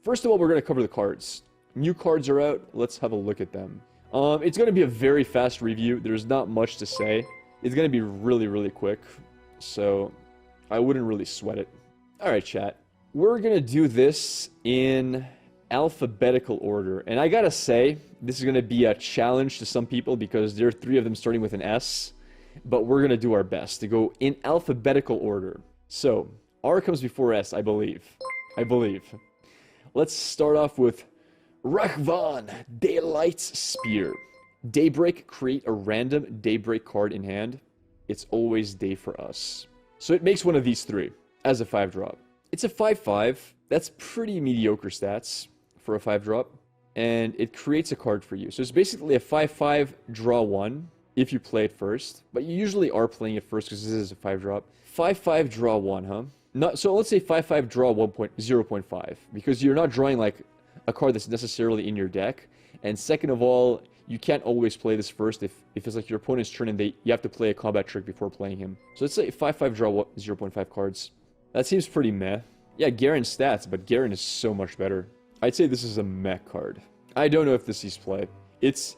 First of all, we're going to cover the cards. New cards are out. Let's have a look at them. It's going to be a very fast review. There's not much to say. It's going to be really, really quick. So I wouldn't really sweat it. Alright, chat. We're going to do this in alphabetical order. And I gotta say, this is going to be a challenge to some people because there are 3 of them starting with an S. But we're going to do our best to go in alphabetical order. So, R comes before S, I believe. Let's start off with Rahvan, Daylight's Spear. Daybreak, create a random Daybreak card in hand. It's always day for us. So it makes one of these 3 as a 5-drop. It's a 5/5. That's pretty mediocre stats for a 5-drop. And it creates a card for you. So it's basically a 5/5, draw 1 if you play it first. But you usually are playing it first because this is a 5-drop. 5/5, draw 1, huh? So let's say 5/5, draw 0.5. Because you're not drawing like a card that's necessarily in your deck. And second of all, you can't always play this first if it's like your opponent's turn and you have to play a combat trick before playing him. So let's say 5/5, draw 0.5 cards. That seems pretty meh. Yeah, Garen's stats, but Garen is so much better. I'd say this is a meh card. I don't know if this sees play. It's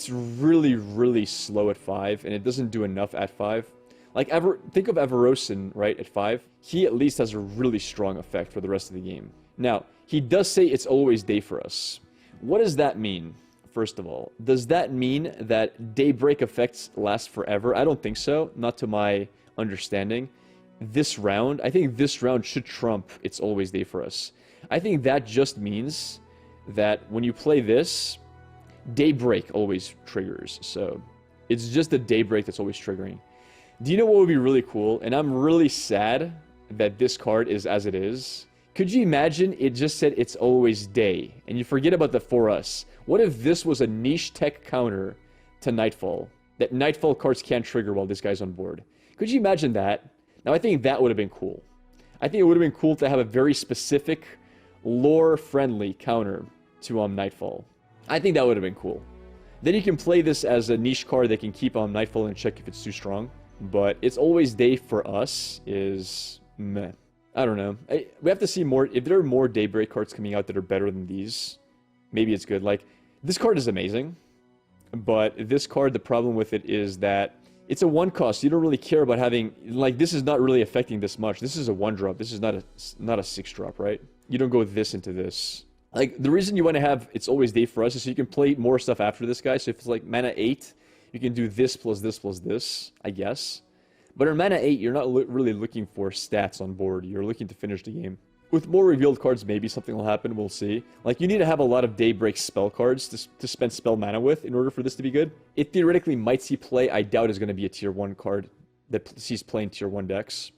really, really slow at 5, and it doesn't do enough at 5. Like, think of Everosin, right, at 5. He at least has a really strong effect for the rest of the game. Now, he does say it's always day for us. What does that mean, first of all? Does that mean that Daybreak effects last forever? I don't think so, not to my understanding. This round, I think this round should trump it's always day for us. I think that just means that when you play this, Daybreak always triggers. So it's just the Daybreak that's always triggering. Do you know what would be really cool? And I'm really sad that this card is as it is. Could you imagine it just said it's always day and you forget about the for us? What if this was a niche tech counter to Nightfall? That Nightfall cards can't trigger while this guy's on board. Could you imagine that? Now I think that would have been cool. I think it would have been cool to have a very specific lore-friendly counter to Nightfall. I think that would have been cool. Then you can play this as a niche card that can keep Nightfall in check if it's too strong. But it's always day for us is meh. I don't know. We have to see more. If there are more Daybreak cards coming out that are better than these, maybe it's good. Like, this card is amazing. But this card, the problem with it is that it's a 1 cost. You don't really care about having... Like, this is not really affecting this much. This is a 1-drop. This is not a 6-drop, right? You don't go this into this. Like, the reason you want to have It's Always Day for Us is so you can play more stuff after this guy. So if it's like mana 8, you can do this plus this plus this, I guess. But in mana 8, you're not really looking for stats on board. You're looking to finish the game. With more revealed cards, maybe something will happen. We'll see. Like, you need to have a lot of Daybreak spell cards to spend spell mana with in order for this to be good. It theoretically might see play. I doubt it's going to be a tier 1 card that sees play in tier 1 decks.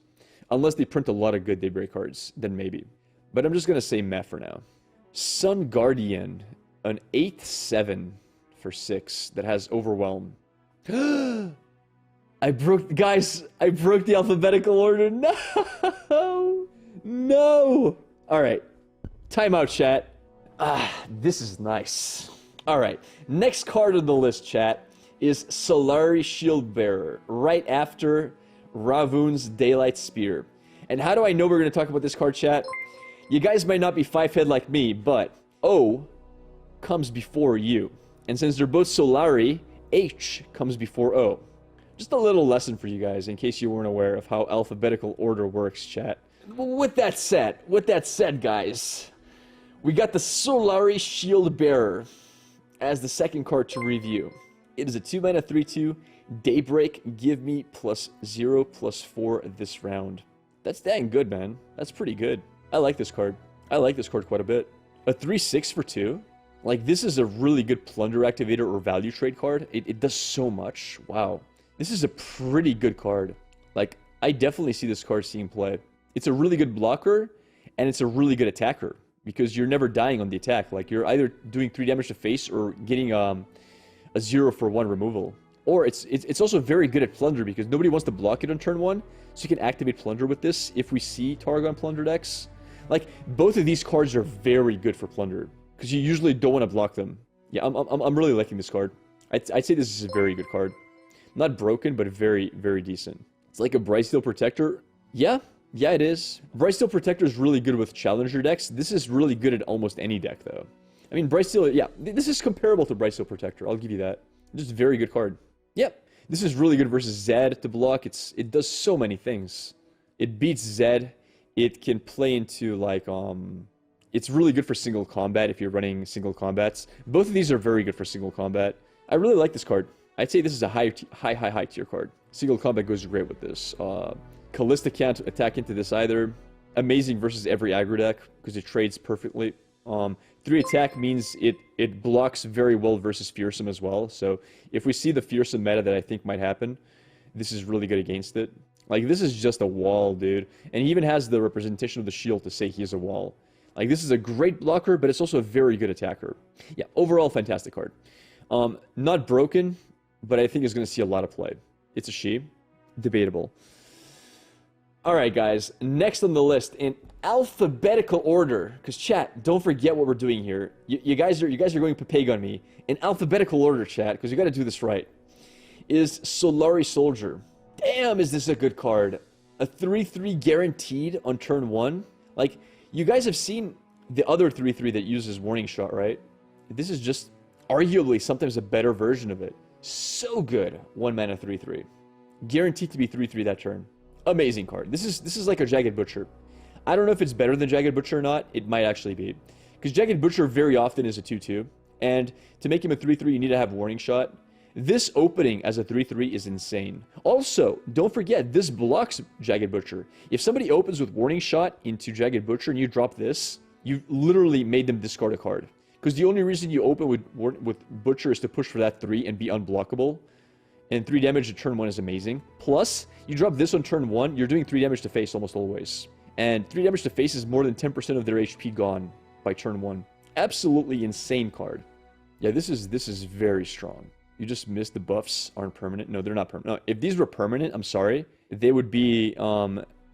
Unless they print a lot of good Daybreak cards, then maybe. But I'm just going to say meh for now. Sun Guardian, an 8/7 for 6 that has Overwhelm. I broke the alphabetical order. No! No! Alright. Timeout, chat. This is nice. Alright. Next card on the list, chat, is Solari Shieldbearer, right after Ravun's Daylight Spear. And how do I know we're going to talk about this card, chat? You guys might not be 5-head like me, but O comes before U. And since they're both Solari, H comes before O. Just a little lesson for you guys, in case you weren't aware of how alphabetical order works, chat. With that said, guys, we got the Solari Shieldbearer as the second card to review. It is a 2-mana 3/2 Daybreak. Give me +0/+4 this round. That's dang good, man. That's pretty good. I like this card. I like this card quite a bit. A 3/6 for 2. Like, this is a really good plunder activator or value trade card. It does so much. Wow. This is a pretty good card. Like, I definitely see this card seeing play. It's a really good blocker, and it's a really good attacker, because you're never dying on the attack. Like, you're either doing 3 damage to face or getting a 0/1 removal. Or it's also very good at plunder, because nobody wants to block it on turn 1, so you can activate plunder with this if we see Targon plunder decks. Like, both of these cards are very good for plunder, because you usually don't want to block them. Yeah, I'm really liking this card. I'd say this is a very good card. Not broken, but very, very decent. It's like a Brightsteel Protector. Yeah, Yeah, it is. Brightsteel Protector is really good with challenger decks. This is really good at almost any deck, though. I mean, Brightsteel, yeah, this is comparable to Brightsteel Protector. I'll give you that. Just a very good card. Yep. This is really good versus Zed to block. It does so many things. It beats Zed. It can play into, like, it's really good for single combat if you're running single combats. Both of these are very good for single combat. I really like this card. I'd say this is a high tier card. Single combat goes great with this. Callista can't attack into this either. Amazing versus every aggro deck because it trades perfectly. 3 attack means it blocks very well versus Fearsome as well. So if we see the Fearsome meta that I think might happen, this is really good against it. Like, this is just a wall, dude. And he even has the representation of the shield to say he is a wall. Like, this is a great blocker, but it's also a very good attacker. Yeah, overall, fantastic card. Not broken, but I think it's going to see a lot of play. It's a she. Debatable. Alright, guys. Next on the list, in alphabetical order, because chat, don't forget what we're doing here. You guys are going Papeg on me. In alphabetical order, chat, because you got to do this right, is Solari Soldier. Damn, is this a good card. A 3-3 guaranteed on turn 1. Like, you guys have seen the other 3-3 that uses Warning Shot, right? This is just arguably sometimes a better version of it. So good. 1 mana 3-3. Guaranteed to be 3-3 that turn. Amazing card. This is like a Jagged Butcher. I don't know if it's better than Jagged Butcher or not. It might actually be. Because Jagged Butcher very often is a 2-2. And to make him a 3-3, you need to have Warning Shot. This opening as a 3-3 is insane. Also, don't forget, this blocks Jagged Butcher. If somebody opens with Warning Shot into Jagged Butcher and you drop this, you literally made them discard a card. Because the only reason you open with Butcher is to push for that 3 and be unblockable. And 3 damage to turn 1 is amazing. Plus, you drop this on turn 1, you're doing 3 damage to face almost always. And 3 damage to face is more than 10% of their HP gone by turn 1. Absolutely insane card. Yeah, this is very strong. You just missed the buffs aren't permanent. No, they're not permanent. No, if these were permanent, I'm sorry, they would be,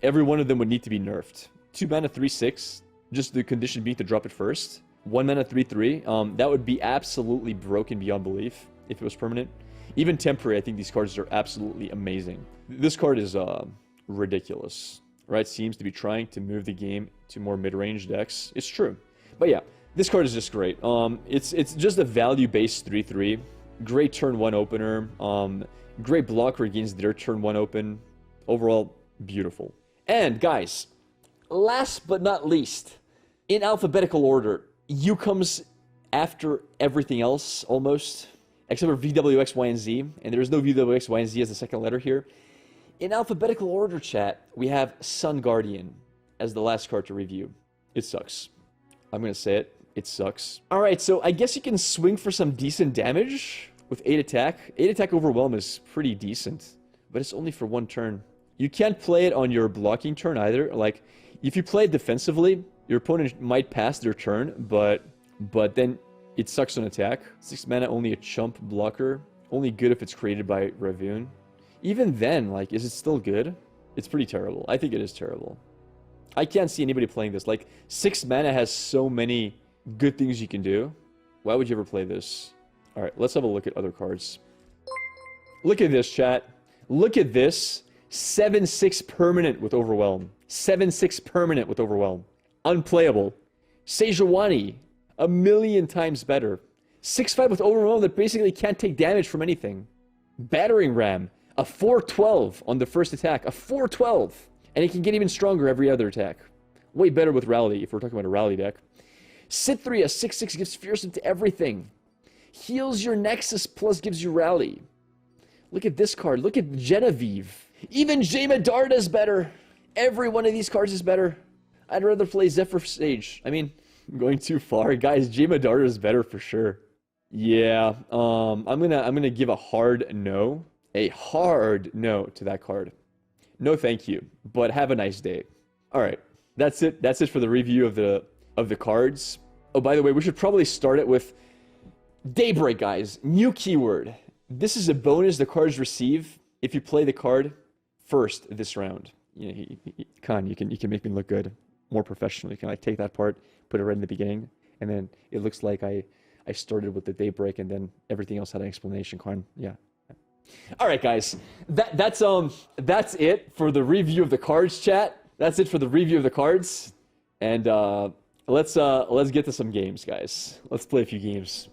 every one of them would need to be nerfed. 2 mana 3-6, just the condition being to drop it first. 1 mana 3-3, that would be absolutely broken beyond belief if it was permanent. Even temporary, I think these cards are absolutely amazing. This card is ridiculous, right? Seems to be trying to move the game to more mid-range decks. It's true. But yeah, this card is just great. It's just a value-based 3-3. Great turn 1 opener. Great blocker against their turn 1 open. Overall, beautiful. And guys, last but not least, in alphabetical order, U comes after everything else, almost, except for VWX, Y, and Z, and there is no VWX, Y, and Z as the second letter here. In alphabetical order, chat, we have Sun Guardian as the last card to review. It sucks. I'm going to say it. It sucks. Alright, so I guess you can swing for some decent damage with 8 attack. 8 attack Overwhelm is pretty decent, but it's only for 1 turn. You can't play it on your blocking turn either. Like, if you play it defensively, your opponent might pass their turn, but then it sucks on attack. 6 mana, only a chump blocker. Only good if it's created by Ravune. Even then, like, is it still good? It's pretty terrible. I think it is terrible. I can't see anybody playing this. Like, 6 mana has so many good things you can do. Why would you ever play this? Alright, let's have a look at other cards. Look at this, chat. Look at this. 7-6 permanent with Overwhelm. 7-6 permanent with Overwhelm. Unplayable. Sejuani. 1,000,000 times better. 6-5 with Overwhelm that basically can't take damage from anything. Battering Ram. A 4-12 on the first attack. A 4-12. And it can get even stronger every other attack. Way better with Rally, if we're talking about a Rally deck. Sit 3, a 6-6 gives Fearsome to everything. Heals your Nexus plus gives you Rally. Look at this card. Look at Genevieve. Even Jamadar is better. Every one of these cards is better. I'd rather play Zephyr Sage. I mean, I'm going too far. Guys, Jamadar is better for sure. Yeah, I'm gonna give a hard no. A hard no to that card. No thank you, but have a nice day. Alright, that's it. That's it for the review of the cards. Oh, by the way, we should probably start it with Daybreak, guys. New keyword. This is a bonus the cards receive if you play the card first this round. You know, Khan, you can make me look good, more professional. You can like take that part, put it right in the beginning, and then it looks like I started with the Daybreak, and then everything else had an explanation. Khan, yeah. All right, guys. That's it for the review of the cards, chat. that's it for the review of the cards. And let's get to some games, guys. Let's play a few games.